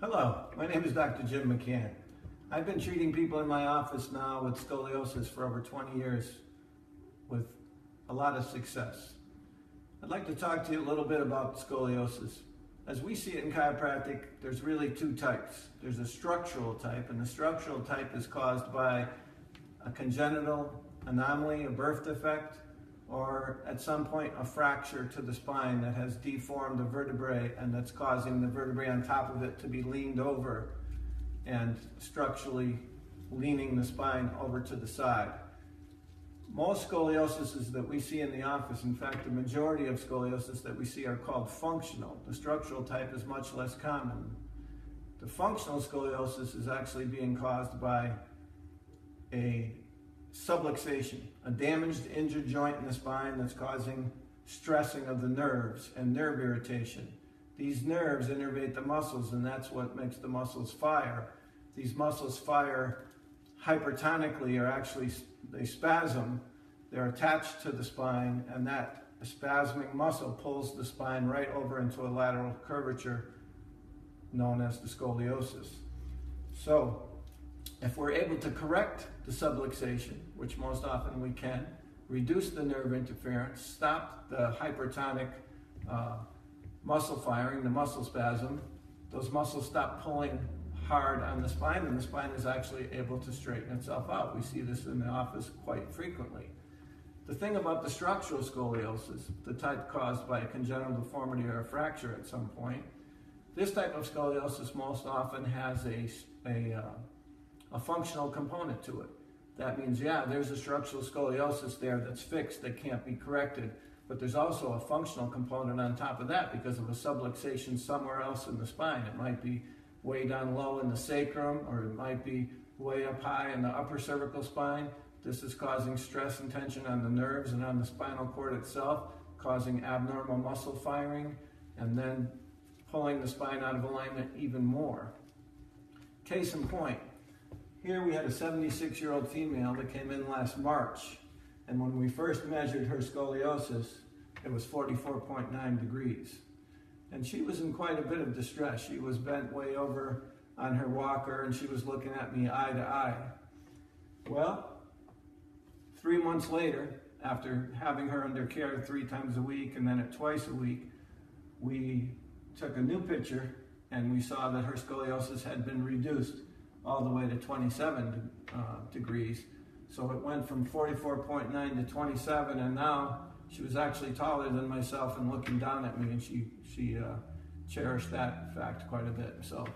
Hello, my name is Dr. Jim McCann. I've been treating people in my office now with scoliosis for over 20 years with a lot of success. I'd like to talk to you a little bit about scoliosis. As we see it in chiropractic, there's really two types. There's a structural type, and the structural type is caused by a congenital anomaly, a birth defect, or at some point a fracture to the spine that has deformed the vertebrae and that's causing the vertebrae on top of it to be leaned over and structurally leaning the spine over to the side. Most scoliosis that we see in the office, in fact the majority of scoliosis that we see are called functional. The structural type is much less common. The functional scoliosis is actually being caused by a subluxation, a damaged, injured joint in the spine that's causing stressing of the nerves and nerve irritation. These nerves innervate the muscles, and that's what makes the muscles fire. These muscles fire hypertonically, or actually they spasm. They're attached to the spine, and that spasming muscle pulls the spine right over into a lateral curvature known as the scoliosis. So, if we're able to correct the subluxation, which most often we can, reduce the nerve interference, stop the hypertonic muscle firing, the muscle spasm, those muscles stop pulling hard on the spine, and the spine is actually able to straighten itself out. We see this in the office quite frequently. The thing about the structural scoliosis, the type caused by a congenital deformity or a fracture at some point, this type of scoliosis most often has a functional component to it. That means, yeah, there's a structural scoliosis there that's fixed, that can't be corrected, but there's also a functional component on top of that because of a subluxation somewhere else in the spine. It might be way down low in the sacrum, or it might be way up high in the upper cervical spine. This is causing stress and tension on the nerves and on the spinal cord itself, causing abnormal muscle firing, and then pulling the spine out of alignment even more. Case in point, here we had a 76-year-old female that came in last March, and when we first measured her scoliosis, it was 44.9 degrees. And she was in quite a bit of distress. She was bent way over on her walker, and she was looking at me eye to eye. Well, 3 months later, after having her under care 3 times a week and then at twice a week, we took a new picture and we saw that her scoliosis had been reduced all the way to 27 degrees. So it went from 44.9 to 27, and now she was actually taller than myself and looking down at me, and she cherished that fact quite a bit. So